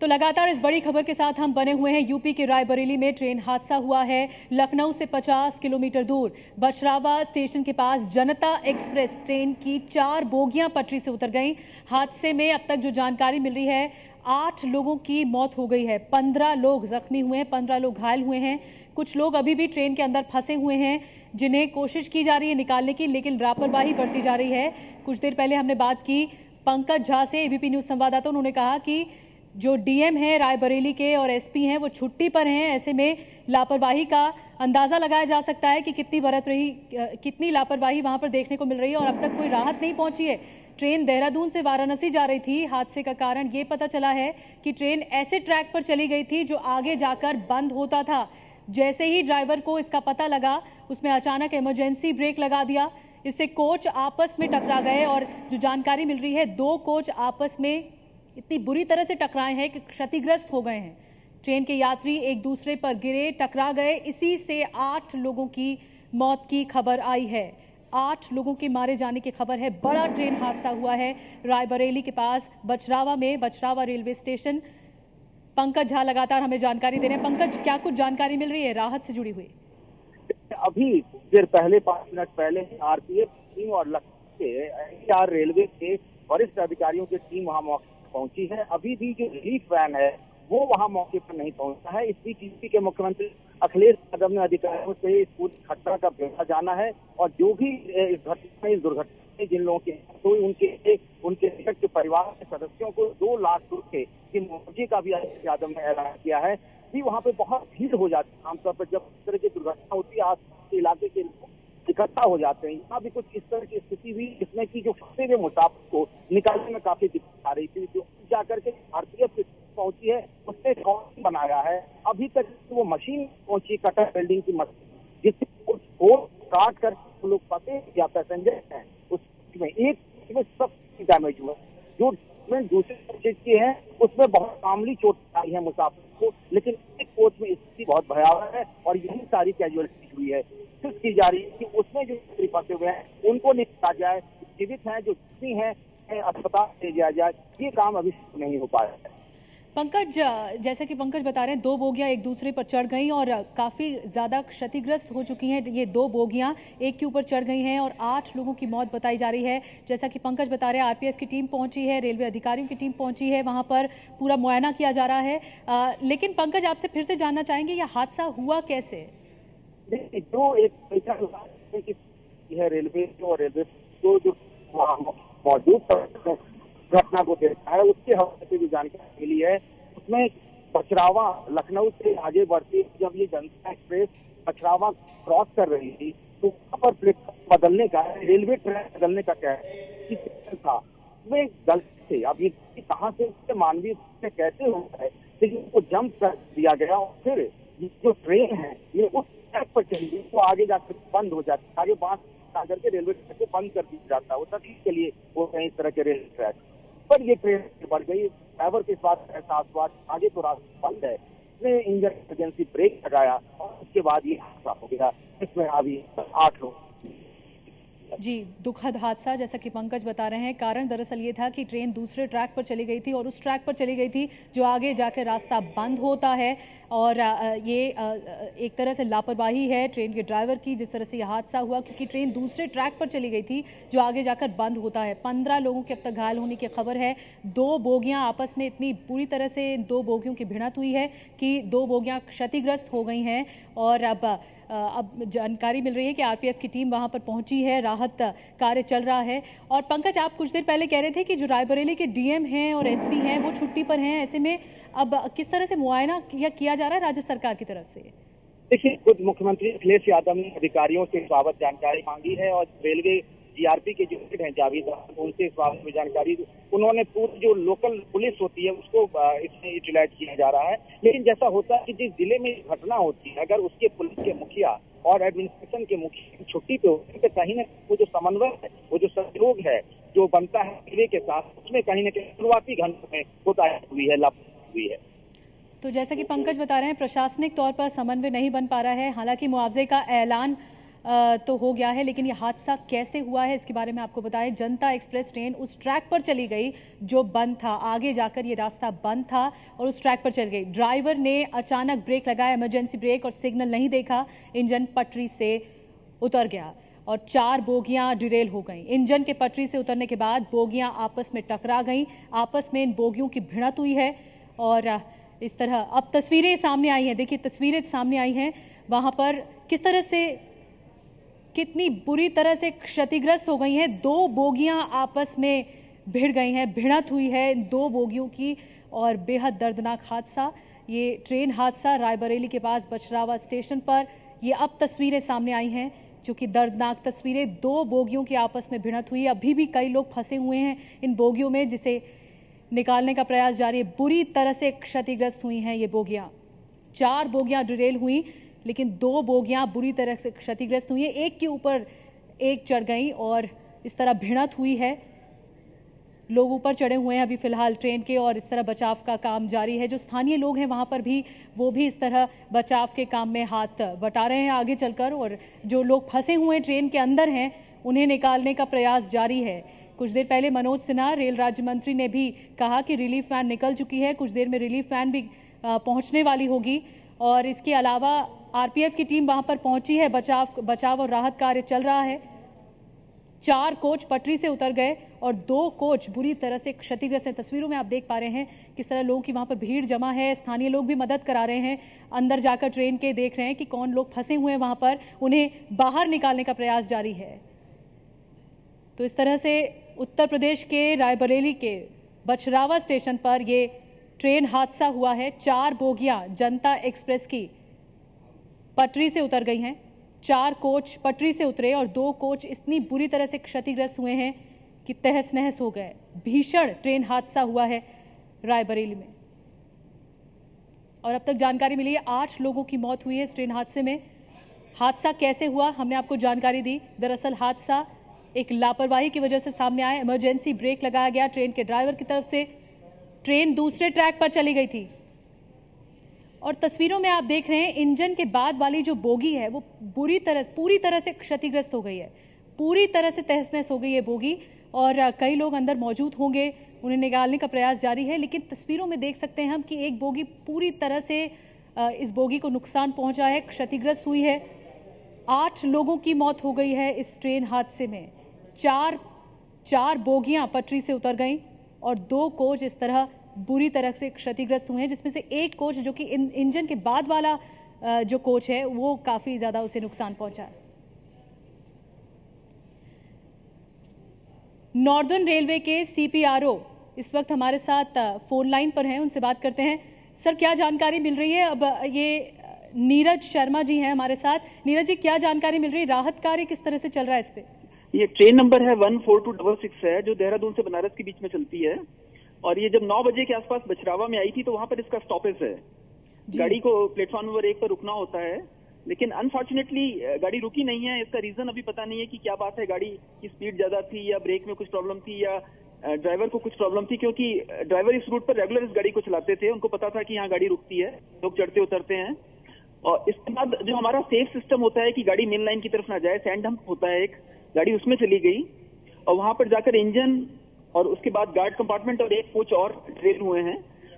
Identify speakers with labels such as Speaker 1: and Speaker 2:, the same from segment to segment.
Speaker 1: तो लगातार इस बड़ी खबर के साथ हम बने हुए हैं। यूपी के रायबरेली में ट्रेन हादसा हुआ है। लखनऊ से 50 किलोमीटर दूर बछरावा स्टेशन के पास जनता एक्सप्रेस ट्रेन की 4 बोगियां पटरी से उतर गईं। हादसे में अब तक जो जानकारी मिल रही है 8 लोगों की मौत हो गई है, 15 लोग जख्मी हुए हैं, 15 लोग घायल हुए हैं। कुछ लोग अभी भी ट्रेन के अंदर फंसे हुए हैं जिन्हें कोशिश की जा रही है निकालने की, लेकिन लापरवाही बरती जा रही है। कुछ देर पहले हमने बात की पंकज झा से, एबीपी न्यूज संवाददाता। उन्होंने कहा कि जो डीएम है रायबरेली के और एसपी हैं वो छुट्टी पर हैं। ऐसे में लापरवाही का अंदाजा लगाया जा सकता है कि कितनी लापरवाही वहां पर देखने को मिल रही है और अब तक कोई राहत नहीं पहुंची है। ट्रेन देहरादून से वाराणसी जा रही थी। हादसे का कारण ये पता चला है कि ट्रेन ऐसे ट्रैक पर चली गई थी जो आगे जाकर बंद होता था। जैसे ही ड्राइवर को इसका पता लगा उसमें अचानक इमरजेंसी ब्रेक लगा दिया। इससे कोच आपस में टकरा गए और जो जानकारी मिल रही है 2 कोच आपस में इतनी बुरी तरह से टकराए हैं कि क्षतिग्रस्त हो गए हैं। ट्रेन के यात्री एक दूसरे पर गिरे, टकरा गए। इसी से 8 लोगों की मौत की खबर आई है। 8 लोगों के मारे जाने की खबर है। बड़ा ट्रेन हादसा हुआ है रायबरेली के पास बछरावा में, बछरावा रेलवे स्टेशन। पंकज झा लगातार हमें जानकारी दे रहे हैं। पंकज, क्या कुछ जानकारी मिल रही है राहत से जुड़ी हुई?
Speaker 2: अभी देर पहले 5 मिनट पहले आरपीएफ टीम और लखनऊ के एनसीआर रेलवे के वरिष्ठ अधिकारियों की टीम वहां मौके पहुंची है। अभी भी जो रिलीफ वैन है वो वहां मौके पर नहीं पहुंचा है। इस बीच यूपी के मुख्यमंत्री अखिलेश यादव ने अधिकारियों से इस पूरी घटना का ब्यौरा जाना है और जो भी इस दुर्घटना में जिन लोगों के तो उनके निकट के परिवार के सदस्यों को 2 लाख रुपए की मुआवजे का भी अखिलेश यादव ने ऐलान किया है। भी वहाँ पे बहुत भीड़ हो जाती है। आमतौर पर जब इस तरह की दुर्घटना होती है आसपास के इलाके के लोग इकट्ठा हो जाते हैं। यहाँ भी कुछ इस तरह की स्थिति हुई जिसमें कि जो फंसे हुए मुसाफिर को निकालने में काफी दिक्कत आ रही थी। जो जाकर के आरपीएफ पहुंची है उसने कौन बनाया है अभी तक वो मशीन पहुंची, कटर वेल्डिंग की मशीन, जिसको काट कर लोग फंसे या पैसेंजर हैं उसमें एक में सब डैमेज हुआ। जो दूसरे कोच के हैं उसमें बहुत मामूली चोट आई है मुसाफिर को, लेकिन एक कोच में स्थिति बहुत भयावह है और यही सारी कैजुअलिटी हुई है। कोशिश की जा रही है कि उसमें जो फंसे हुए हैं उनको निकाला जाए, जीवित हैं जो जख्मी हैं अस्पताल ले जाया जाए। ये काम अभी नहीं हो पाया है।
Speaker 1: पंकज, जैसे कि पंकज बता रहे हैं 2 बोगियां एक दूसरे पर चढ़ गई और काफी ज्यादा क्षतिग्रस्त हो चुकी हैं। ये 2 बोगियां एक के ऊपर चढ़ गई हैं और 8 लोगों की मौत बताई जा रही है। जैसा कि पंकज बता रहे हैं आरपीएफ की टीम पहुंची है, रेलवे अधिकारियों की टीम पहुंची है, वहां पर पूरा मुआयना किया जा रहा है। लेकिन पंकज, आपसे फिर से जानना चाहेंगे यह हादसा हुआ कैसे?
Speaker 2: जो एक है रेलवे और रेलवे जो मौजूद घटना को देखा है उसके हवाले से जो जानकारी मिली है उसमें बछरावा लखनऊ से आगे बढ़ती जब ये जनता एक्सप्रेस बछरावा क्रॉस कर रही थी तो वहाँ पर प्लेटफॉर्म बदलने का रेलवे ट्रैक बदलने का क्या था उसमें गलती से अब ये कहाँ से मानवीय से कैसे होता है, लेकिन उसको जंप कर दिया गया और फिर जो ट्रेन है ये उस ट्रैक पर चली गई तो आगे जाकर बंद हो जाती है। आगे बांस आकर के रेलवे ट्रैक को बंद कर दिया जाता है। वो तभी के लिए वो कहीं इस तरह के रेलवे ट्रैक पर ये ट्रेन बढ़ गई। ड्राइवर के साथ एहसास हुआ आगे तो रास्ता बंद है, इसने इंजन इमरजेंसी ब्रेक लगाया और उसके बाद ये हादसा हो गया। इसमें अभी 8 लोग।
Speaker 1: जी, दुखद हादसा जैसा कि पंकज बता रहे हैं। कारण दरअसल ये था कि ट्रेन दूसरे ट्रैक पर चली गई थी और उस ट्रैक पर चली गई थी जो आगे जाकर रास्ता बंद होता है और ये एक तरह से लापरवाही है ट्रेन के ड्राइवर की जिस तरह से यह हादसा हुआ, क्योंकि ट्रेन दूसरे ट्रैक पर चली गई थी जो आगे जाकर बंद होता है। 15 लोगों के अब तक घायल होने की खबर है। 2 बोगियां आपस में इतनी बुरी तरह से 2 बोगियों की भिड़ंत हुई है कि 2 बोगियां क्षतिग्रस्त हो गई हैं और अब जानकारी मिल रही है कि आरपीएफ की टीम वहां पर पहुंची है, राहत कार्य चल रहा है। और पंकज, आप कुछ देर पहले कह रहे थे कि जो रायबरेली के डीएम हैं और एसपी हैं वो छुट्टी पर हैं। ऐसे में अब किस तरह से मुआयना किया जा रहा है राज्य सरकार की तरफ से?
Speaker 2: देखिए, खुद मुख्यमंत्री अखिलेश यादव ने अधिकारियों से इस बाबत जानकारी मांगी है और रेलवे जीआरपी के जो हेड हैं जावेद उनसे इस बारे में जानकारी उन्होंने पूरी जो लोकल पुलिस होती है उसको इसमें यूटिलाइज किया जा रहा है। लेकिन जैसा होता है कि जिस जिले में घटना होती है अगर उसके पुलिस के मुखिया और एडमिनिस्ट्रेशन के मुखिया छुट्टी पे होते हैं तो कहीं ना वो जो समन्वय है, वो जो सहयोग है जो बनता है जिले के साथ, उसमें कहीं ना कहीं शुरुआती घंटों में कोताही हुई है, लापरवाही हुई है।
Speaker 1: तो जैसा कि पंकज बता रहे हैं प्रशासनिक तौर पर समन्वय नहीं बन पा रहा है। हालांकि मुआवजे का ऐलान तो हो गया है, लेकिन ये हादसा कैसे हुआ है इसके बारे में आपको बताएं। जनता एक्सप्रेस ट्रेन उस ट्रैक पर चली गई जो बंद था, आगे जाकर ये रास्ता बंद था और उस ट्रैक पर चल गई। ड्राइवर ने अचानक ब्रेक लगाया, इमरजेंसी ब्रेक, और सिग्नल नहीं देखा, इंजन पटरी से उतर गया और 4 बोगियां डिरेल हो गईं। इंजन के पटरी से उतरने के बाद बोगियां आपस में टकरा गईं, आपस में इन बोगियों की भिड़ंत हुई है और इस तरह अब तस्वीरें सामने आई हैं। देखिए तस्वीरें सामने आई हैं, वहां पर किस तरह से, कितनी बुरी तरह से क्षतिग्रस्त हो गई हैं। 2 बोगियां आपस में भिड़ गई हैं, भिड़ंत हुई है इन 2 बोगियों की और बेहद दर्दनाक हादसा। ये ट्रेन हादसा रायबरेली के पास बछरावा स्टेशन पर, ये अब तस्वीरें सामने आई हैं जो कि दर्दनाक तस्वीरें। 2 बोगियों की आपस में भिड़ंत हुई। अभी भी कई लोग फंसे हुए हैं इन बोगियों में, जिसे निकालने का प्रयास जारी है। बुरी तरह से क्षतिग्रस्त हुई हैं ये बोगियां। 4 बोगियां डिरेल हुई, लेकिन 2 बोगियां बुरी तरह से क्षतिग्रस्त हुई हैं। एक के ऊपर एक चढ़ गई और इस तरह भिड़ंत हुई है। लोग ऊपर चढ़े हुए हैं अभी फिलहाल ट्रेन के और इस तरह बचाव का काम जारी है। जो स्थानीय लोग हैं वहां पर भी, वो भी इस तरह बचाव के काम में हाथ बटा रहे हैं आगे चलकर, और जो लोग फंसे हुए ट्रेन के अंदर हैं उन्हें निकालने का प्रयास जारी है। कुछ देर पहले मनोज सिन्हा रेल राज्य मंत्री ने भी कहा कि रिलीफ वैन निकल चुकी है, कुछ देर में रिलीफ वैन भी पहुंचने वाली होगी और इसके अलावा आरपीएफ की टीम वहां पर पहुंची है। बचाव और राहत कार्य चल रहा है। 4 कोच पटरी से उतर गए और 2 कोच बुरी तरह से क्षतिग्रस्त हैं। तस्वीरों में आप देख पा रहे हैं किस तरह लोगों की वहां पर भीड़ जमा है। स्थानीय लोग भी मदद करा रहे हैं, अंदर जाकर ट्रेन के देख रहे हैं कि कौन लोग फंसे हुए हैं वहां पर, उन्हें बाहर निकालने का प्रयास जारी है। तो इस तरह से उत्तर प्रदेश के रायबरेली के बछरावा स्टेशन पर ये ट्रेन हादसा हुआ है। 4 बोगियां जनता एक्सप्रेस की पटरी से उतर गई हैं। 4 कोच पटरी से उतरे और 2 कोच इतनी बुरी तरह से क्षतिग्रस्त हुए हैं कि तहस नहस हो गए। भीषण ट्रेन हादसा हुआ है रायबरेली में और अब तक जानकारी मिली है 8 लोगों की मौत हुई है इस ट्रेन हादसे में। हादसा कैसे हुआ हमने आपको जानकारी दी। दरअसल हादसा एक लापरवाही की वजह से सामने आया। इमरजेंसी ब्रेक लगाया गया ट्रेन के ड्राइवर की तरफ से। ट्रेन दूसरे ट्रैक पर चली गई थी और तस्वीरों में आप देख रहे हैं इंजन के बाद वाली जो बोगी है वो पूरी तरह से क्षतिग्रस्त हो गई है, पूरी तरह से तहस नहस हो गई है बोगी और कई लोग अंदर मौजूद होंगे, उन्हें निकालने का प्रयास जारी है। लेकिन तस्वीरों में देख सकते हैं हम कि एक बोगी पूरी तरह से इस बोगी को नुकसान पहुंचा है, क्षतिग्रस्त हुई है। 8 लोगों की मौत हो गई है इस ट्रेन हादसे में। 4 बोगियां पटरी से उतर गईं और 2 कोच इस तरह बुरी तरह से क्षतिग्रस्त हुए हैं, जिसमें से एक कोच जो कि इंजन के बाद वाला जो कोच है वो काफी ज्यादा उसे नुकसान पहुंचा है। नॉर्दर्न रेलवे के सीपीआरओ इस वक्त हमारे साथ फोन लाइन पर हैं, उनसे बात करते हैं। सर क्या जानकारी मिल रही है? अब ये नीरज शर्मा जी हैं हमारे साथ। नीरज जी क्या जानकारी मिल रही है, राहत कार्य किस तरह से चल रहा है इस पे?
Speaker 3: ये ट्रेन नंबर है 14266 है जो देहरादून से बनारस के बीच में चलती है और ये जब 9 बजे के आसपास बछरावा में आई थी तो वहां पर इसका स्टॉपेज है। गाड़ी को प्लेटफॉर्म नंबर 1 पर रुकना होता है, लेकिन अनफॉर्चुनेटली गाड़ी रुकी नहीं है। इसका रीजन अभी पता नहीं है कि क्या बात है, गाड़ी की स्पीड ज्यादा थी या ब्रेक में कुछ प्रॉब्लम थी या ड्राइवर को कुछ प्रॉब्लम थी, क्योंकि ड्राइवर इस रूट पर रेगुलर इस गाड़ी को चलाते थे, उनको पता था कि यहाँ गाड़ी रुकती है, लोग चढ़ते उतरते हैं। और इसके बाद जो हमारा सेफ सिस्टम होता है कि गाड़ी मेन लाइन की तरफ ना जाए, सैंड डंप होता है एक, गाड़ी उसमें चली गई और वहां पर जाकर इंजन और उसके बाद गार्ड कंपार्टमेंट और एक कोच और ट्रेन हुए हैं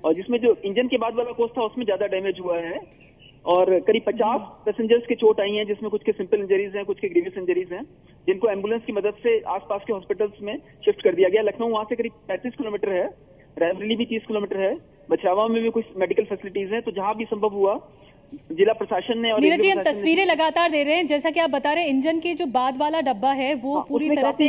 Speaker 3: और जिसमें जो इंजन के बाद वाला कोच था उसमें ज्यादा डैमेज हुआ है और करीब 50 पैसेंजर्स की चोट आई है, जिसमें कुछ के सिंपल इंजरीज हैं, कुछ के ग्रीवियस इंजरीज हैं, जिनको एम्बुलेंस की मदद से आसपास के हॉस्पिटल्स में शिफ्ट कर दिया गया। लखनऊ वहां से करीब 35 किलोमीटर है, रायबरेली भी 30 किलोमीटर है, बछरावा में भी कुछ मेडिकल फैसिलिटीज हैं, तो जहां भी संभव हुआ जिला प्रशासन ने और
Speaker 1: नीरज जी हम तस्वीरें लगातार दे रहे हैं, जैसा कि आप बता रहे हैं इंजन की जो बाद वाला डब्बा है वो पूरी तरह से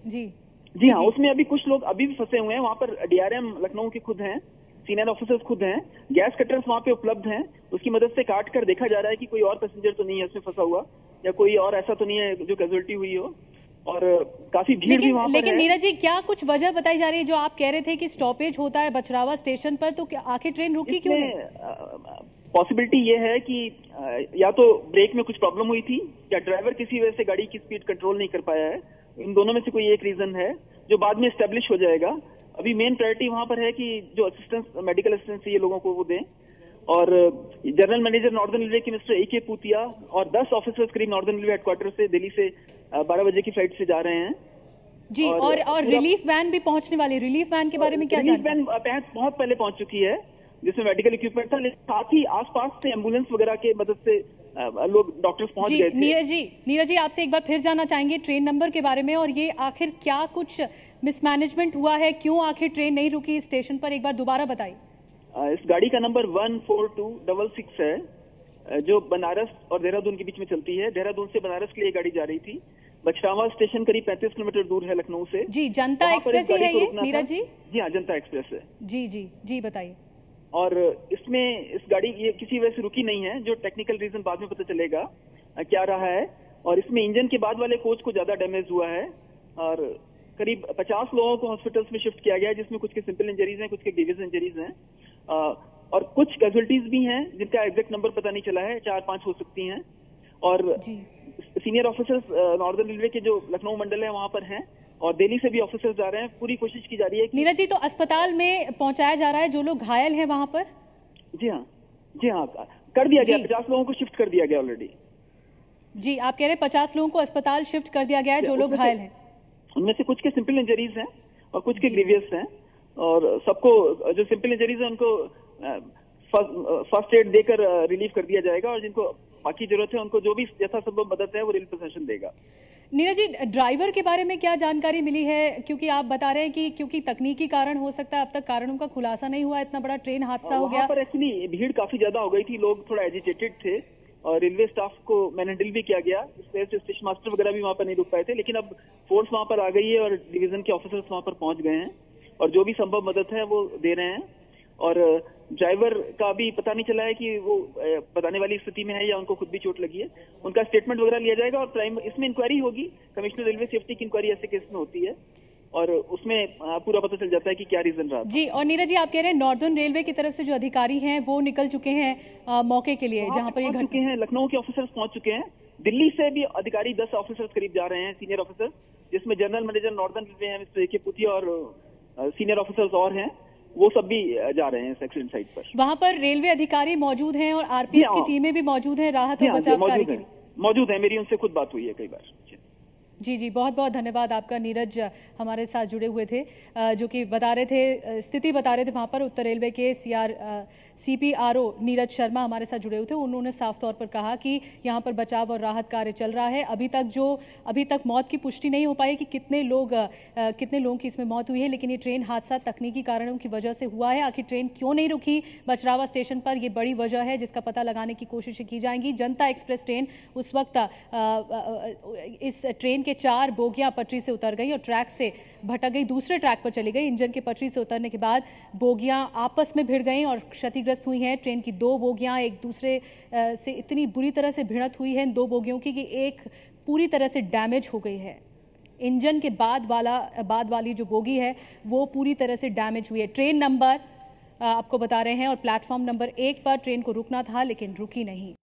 Speaker 3: जी हाँ, उसमें अभी कुछ लोग अभी भी फंसे हुए हैं। वहां पर डीआरएम लखनऊ के खुद हैं, सीनियर ऑफिसर्स खुद हैं, गैस कटर्स वहां पे उपलब्ध हैं, उसकी मदद से काट कर देखा जा रहा है कि कोई और पैसेंजर तो नहीं है उसमें फंसा हुआ या कोई और ऐसा तो नहीं है जो कैजुअलिटी हुई हो। और काफी भीड़ भी वहां पर है।
Speaker 1: लेकिन नीरज जी क्या कुछ वजह बताई जा रही है? जो आप कह रहे थे कि स्टॉपेज होता है बछरावा स्टेशन पर, तो आखिर ट्रेन रुकी क्यों नहीं?
Speaker 3: पॉसिबिलिटी ये है कि या तो ब्रेक में कुछ प्रॉब्लम हुई थी या ड्राइवर किसी वजह से गाड़ी की स्पीड कंट्रोल नहीं कर पाया है। इन दोनों में से कोई एक रीजन है जो बाद में एस्टेब्लिश हो जाएगा। अभी मेन प्रायोरिटी वहां पर है कि जो असिस्टेंस, मेडिकल असिस्टेंस ये लोगों को वो दें और जनरल मैनेजर नॉर्दर्न रेलवे के मिस्टर AK पूतिया और 10 ऑफिसर्स करीब नॉर्दर्न रेलवे हेडक्वार्टर से दिल्ली से 12 बजे की फ्लाइट से जा रहे हैं
Speaker 1: जी। और रिलीफ वैन भी पहुंचने वाली है। रिलीफ वैन के बारे में क्या
Speaker 3: रिलीफ वैन बहुत पहले पहुंच चुकी है, जिसमें मेडिकल इक्विपमेंट था, लेकिन साथ ही आसपास से एम्बुलेंस वगैरह के मदद से लोग डॉक्टर्स पहुंच गए थे।
Speaker 1: नीरज जी आपसे एक बार फिर जानना चाहेंगे ट्रेन नंबर के बारे में, और ये आखिर क्या कुछ मिसमैनेजमेंट हुआ है, क्यों आखिर ट्रेन नहीं रुकी स्टेशन पर, एक बार दोबारा बताइए।
Speaker 3: इस गाड़ी का नंबर 14266 है, जो बनारस और देहरादून के बीच में चलती है। देहरादून से बनारस के लिए गाड़ी जा रही थी। बछरावा स्टेशन करीब 35 किलोमीटर दूर है लखनऊ से।
Speaker 1: जी, जनता एक्सप्रेस ही है ये नीरज जी?
Speaker 3: जी हाँ, जनता एक्सप्रेस है।
Speaker 1: जी बताइए।
Speaker 3: और इसमें इस गाड़ी ये किसी वजह से रुकी नहीं है, जो टेक्निकल रीजन बाद में पता चलेगा क्या रहा है। और इसमें इंजन के बाद वाले कोच को ज्यादा डैमेज हुआ है और करीब 50 लोगों को हॉस्पिटल्स में शिफ्ट किया गया है, जिसमें कुछ के सिंपल इंजरीज हैं, कुछ के ग्रीवियस इंजरीज हैं और कुछ कैजुअलिटीज भी हैं जिनका एग्जैक्ट नंबर पता नहीं चला है, 4-5 हो सकती हैं। और सीनियर ऑफिसर्स नॉर्दर्न रेलवे के जो लखनऊ मंडल है वहां पर हैं और दिल्ली से भी ऑफिसर्स जा रहे हैं। पूरी कोशिश की जा रही है।
Speaker 1: नीरज जी, तो अस्पताल में पहुंचाया जा रहा है जो लोग घायल हैं वहां पर?
Speaker 3: जी हाँ कर दिया गया। 50 लोगों को शिफ्ट कर दिया गया ऑलरेडी।
Speaker 1: जी, आप कह रहे हैं 50 लोगों को अस्पताल शिफ्ट कर दिया गया है जो लोग घायल हैं?
Speaker 3: उनमें से कुछ के सिंपल इंजरीज हैं और कुछ के ग्रीवियस हैं, और सबको जो सिंपल इंजरीज है उनको फर्स्ट एड देकर रिलीव कर दिया जाएगा, और जिनको बाकी जरूरत है उनको जो भी यथासंभव मदद है वो रेल प्रशासन देगा।
Speaker 1: नीरज जी, ड्राइवर के बारे में क्या जानकारी मिली है? क्योंकि आप बता रहे हैं कि क्योंकि तकनीकी कारण हो सकता है, अब तक कारणों का खुलासा नहीं हुआ, इतना बड़ा ट्रेन हादसा हो गया।
Speaker 3: पर एक्चुअली भीड़ काफी ज्यादा हो गई थी, लोग थोड़ा एजिटेटेड थे और रेलवे स्टाफ को मैनहैंडल भी किया गया, इस वजह से स्टेशन मास्टर वगैरह भी वहां पर नहीं रुक पाए थे। लेकिन अब फोर्स वहां पर आ गई है और डिवीजन के ऑफिसर्स वहां पर पहुंच गए हैं और जो भी संभव मदद है वो दे रहे हैं। और ड्राइवर का भी पता नहीं चला है कि वो बताने वाली स्थिति में है या उनको खुद भी चोट लगी है। उनका स्टेटमेंट वगैरह लिया जाएगा और इसमें इंक्वायरी होगी। कमिश्नर रेलवे सेफ्टी की इंक्वायरी ऐसे केस में होती है और उसमें पूरा पता चल जाता है कि क्या रीजन रहा।
Speaker 1: जी, और नीरज जी, आप कह रहे हैं नॉर्दर्न रेलवे की तरफ से जो अधिकारी हैं वो निकल चुके हैं मौके के लिए जहां पर ये
Speaker 3: घटना हैं। लखनऊ के ऑफिसर्स पहुंच चुके हैं। दिल्ली से भी अधिकारी 10 ऑफिसर्स करीब जा रहे हैं, सीनियर ऑफिसर्स, जिसमें जनरल मैनेजर नॉर्दर्न रेलवे हैं मिस्टर AK पूतिया और सीनियर ऑफिसर्स और हैं, वो सब भी जा रहे हैं एक्सीडेंट साइट पर।
Speaker 1: वहां पर रेलवे अधिकारी मौजूद हैं और RPF की टीमें भी मौजूद हैं राहत और बचाव कार्य के लिए?
Speaker 3: मौजूद है, मेरी उनसे खुद बात हुई है कई बार।
Speaker 1: जी, बहुत बहुत धन्यवाद आपका। नीरज हमारे साथ जुड़े हुए थे, जो कि बता रहे थे, स्थिति बता रहे थे वहाँ पर। उत्तर रेलवे के CPRO नीरज शर्मा हमारे साथ जुड़े हुए थे। उन्होंने साफ तौर पर कहा कि यहाँ पर बचाव और राहत कार्य चल रहा है। अभी तक मौत की पुष्टि नहीं हो पाई कि कितने लोगों की इसमें मौत हुई है, लेकिन ये ट्रेन हादसा तकनीकी कारणों की वजह से हुआ है। आखिर ट्रेन क्यों नहीं रुकी बछरावा स्टेशन पर, ये बड़ी वजह है जिसका पता लगाने की कोशिशें की जाएंगी। जनता एक्सप्रेस ट्रेन उस वक्त इस ट्रेन 4 बोगियां पटरी से उतर गई और ट्रैक से भटक गई, दूसरे ट्रैक पर चली गई। इंजन के पटरी से उतरने के बाद बोगियां आपस में भिड़ गईं और क्षतिग्रस्त हुई हैं। ट्रेन की 2 बोगियां एक दूसरे से इतनी बुरी तरह से भिड़त हुई है इन 2 बोगियों की कि एक पूरी तरह से डैमेज हो गई है। इंजन के बाद वाली जो बोगी है वो पूरी तरह से डैमेज हुई है। ट्रेन नंबर आपको बता रहे हैं और प्लेटफॉर्म नंबर 1 पर ट्रेन को रुकना था लेकिन रुकी नहीं।